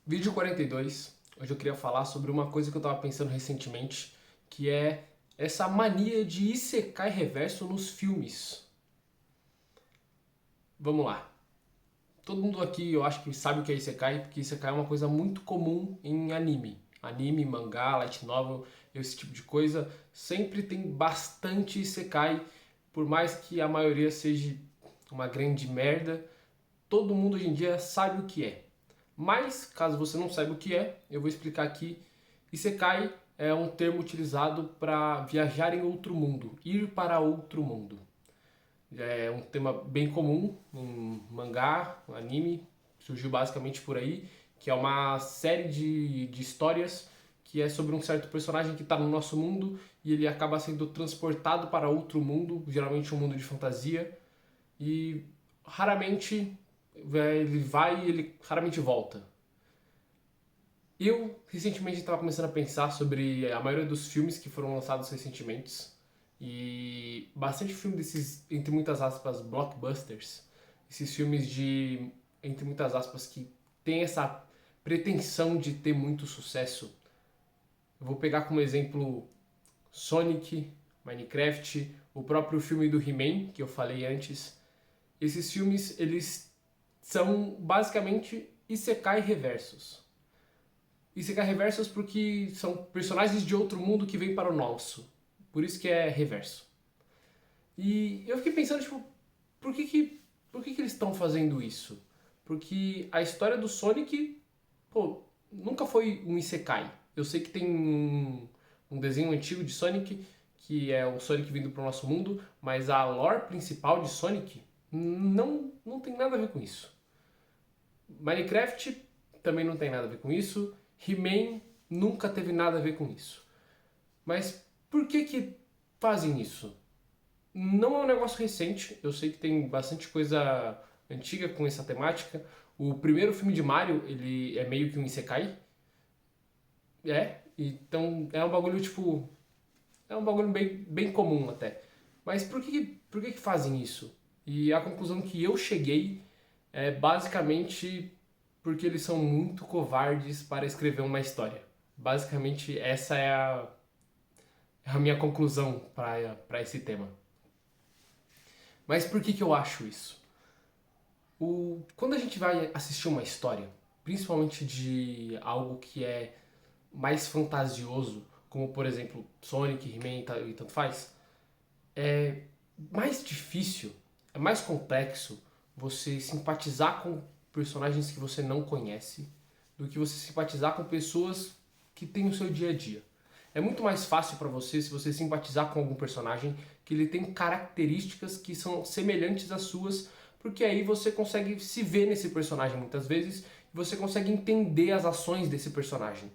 Vídeo 42. Hoje eu queria falar sobre uma coisa que eu tava pensando recentemente, que é essa mania de isekai reverso nos filmes. Vamos lá. Todo mundo aqui eu acho que sabe o que é isekai, porque isekai é uma coisa muito comum em anime. Anime, mangá, light novel, esse tipo de coisa. Sempre tem bastante isekai, por mais que a maioria seja uma grande merda. Todo mundo hoje em dia sabe o que é. Mas, caso você não saiba o que é, eu vou explicar aqui. Isekai é um termo utilizado para viajar em outro mundo, ir para outro mundo. É um tema bem comum em mangá, anime, surgiu basicamente por aí, que é uma série de histórias que é sobre um certo personagem que está no nosso mundo e ele acaba sendo transportado para outro mundo, geralmente um mundo de fantasia, e raramente ele vai e ele raramente volta. Eu recentemente estava começando a pensar sobre a maioria dos filmes que foram lançados recentemente e bastante filme desses, entre muitas aspas, blockbusters, esses filmes de, entre muitas aspas, que tem essa pretensão de ter muito sucesso. Eu vou pegar como exemplo Sonic, Minecraft, o próprio filme do He-Man, que eu falei antes. Esses filmes, eles são basicamente isekai reversos. Isekai reversos porque são personagens de outro mundo que vêm para o nosso. Por isso que é reverso. E eu fiquei pensando, tipo, por que eles estão fazendo isso? Porque a história do Sonic, pô, nunca foi um isekai. Eu sei que tem um desenho antigo de Sonic, que é o Sonic vindo para o nosso mundo, mas a lore principal de Sonic não tem nada a ver com isso. Minecraft também não tem nada a ver com isso. He-Man nunca teve nada a ver com isso. Mas por que fazem isso? Não é um negócio recente, eu sei que tem bastante coisa antiga com essa temática. O primeiro filme de Mario, ele é meio que um isekai. Então é um bagulho tipo, é um bagulho bem comum até. Mas por que fazem isso? E a conclusão que eu cheguei é basicamente porque eles são muito covardes para escrever uma história. Basicamente, essa é a minha conclusão para esse tema. Mas por que eu acho isso? Quando a gente vai assistir uma história, principalmente de algo que é mais fantasioso, como por exemplo Sonic, He-Man e tanto faz, é mais difícil, é mais complexo você simpatizar com personagens que você não conhece do que você simpatizar com pessoas que têm o seu dia a dia. É muito mais fácil para você se você simpatizar com algum personagem que ele tem características que são semelhantes às suas, porque aí você consegue se ver nesse personagem muitas vezes e você consegue entender as ações desse personagem.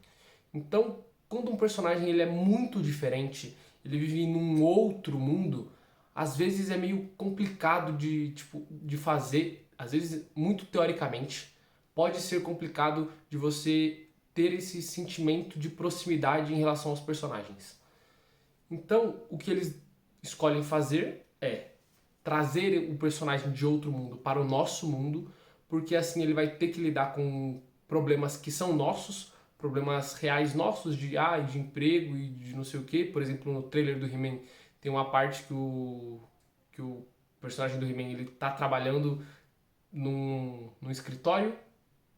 Então, quando um personagem ele é muito diferente, ele vive num outro mundo, às vezes é meio complicado de fazer, às vezes muito teoricamente, pode ser complicado de você ter esse sentimento de proximidade em relação aos personagens. Então, o que eles escolhem fazer é trazer o personagem de outro mundo para o nosso mundo, porque assim ele vai ter que lidar com problemas que são nossos, problemas reais nossos de emprego e de não sei o que. Por exemplo, no trailer do He-Man tem uma parte que o personagem do He-Man ele tá trabalhando num escritório,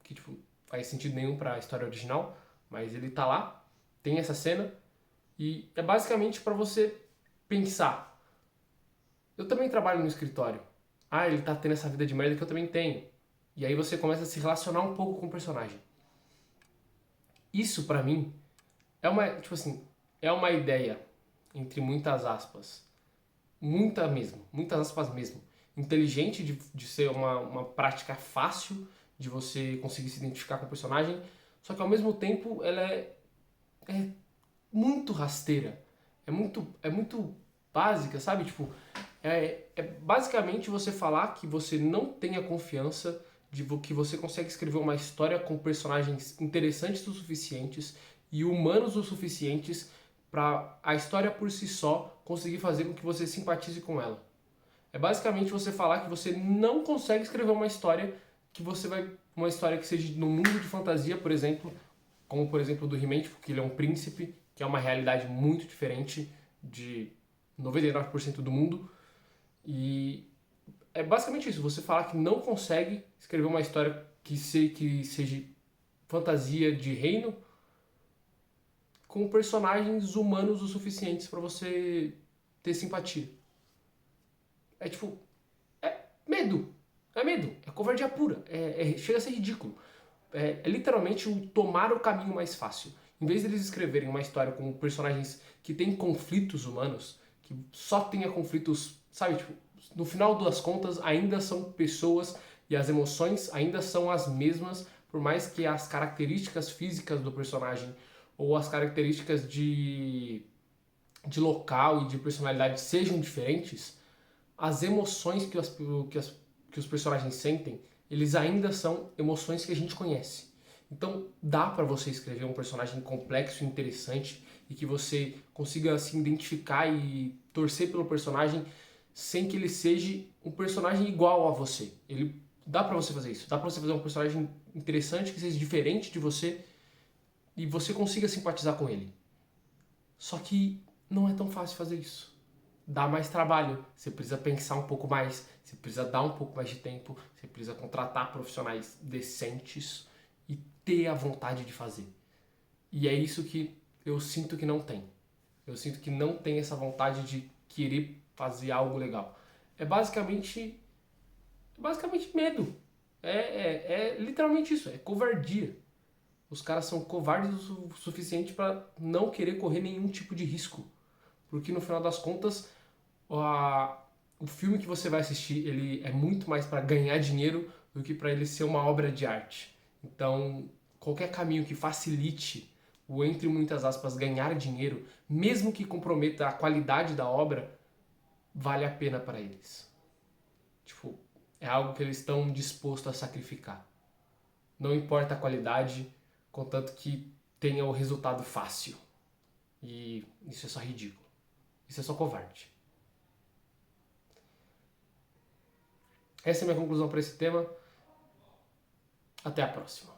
que tipo, faz sentido nenhum para a história original, mas ele tá lá, tem essa cena, e é basicamente para você pensar, eu também trabalho no escritório. Ah, ele tá tendo essa vida de merda que eu também tenho. E aí você começa a se relacionar um pouco com o personagem. Isso pra mim é uma, tipo assim, é uma ideia entre muitas aspas, muitas aspas mesmo, inteligente de ser uma prática fácil de você conseguir se identificar com o personagem, só que ao mesmo tempo ela é muito rasteira, é muito básica, sabe? Tipo, é basicamente você falar que você não tem a confiança de que você consegue escrever uma história com personagens interessantes o suficientes e humanos o suficientes para a história por si só conseguir fazer com que você simpatize com ela. É basicamente você falar que você não consegue escrever uma história que você vai... Uma história que seja no mundo de fantasia, por exemplo, como por exemplo do He-Man, porque ele é um príncipe, que é uma realidade muito diferente de 99% do mundo. E é basicamente isso, você falar que não consegue escrever uma história que seja fantasia de reino com personagens humanos o suficientes para você ter simpatia. É tipo, é medo, é medo, é covardia pura, chega a ser ridículo. É literalmente o tomar o caminho mais fácil. Em vez de eles escreverem uma história com personagens que têm conflitos humanos, que só tenha conflitos, sabe, tipo, no final das contas ainda são pessoas e as emoções ainda são as mesmas, por mais que as características físicas do personagem ou as características de local e de personalidade sejam diferentes, as emoções que os personagens sentem, eles ainda são emoções que a gente conhece. Então dá para você escrever um personagem complexo e interessante e que você consiga se identificar e torcer pelo personagem sem que ele seja um personagem igual a você. Dá para você fazer isso. Dá para você fazer um personagem interessante que seja diferente de você e você consiga simpatizar com ele. Só que não é tão fácil fazer isso. Dá mais trabalho, você precisa pensar um pouco mais, você precisa dar um pouco mais de tempo, você precisa contratar profissionais decentes e ter a vontade de fazer. E é isso que eu sinto que não tem. Eu sinto que não tem essa vontade de querer fazer algo legal. É basicamente medo. É literalmente isso, é covardia. Os caras são covardes o suficiente para não querer correr nenhum tipo de risco. Porque no final das contas, o filme que você vai assistir, ele é muito mais para ganhar dinheiro do que para ele ser uma obra de arte. Então, qualquer caminho que facilite o, entre muitas aspas, ganhar dinheiro, mesmo que comprometa a qualidade da obra, vale a pena para eles. Tipo, é algo que eles estão dispostos a sacrificar. Não importa a qualidade, contanto que tenha o resultado fácil. E isso é só ridículo. Isso é só covarde. Essa é a minha conclusão para esse tema. Até a próxima.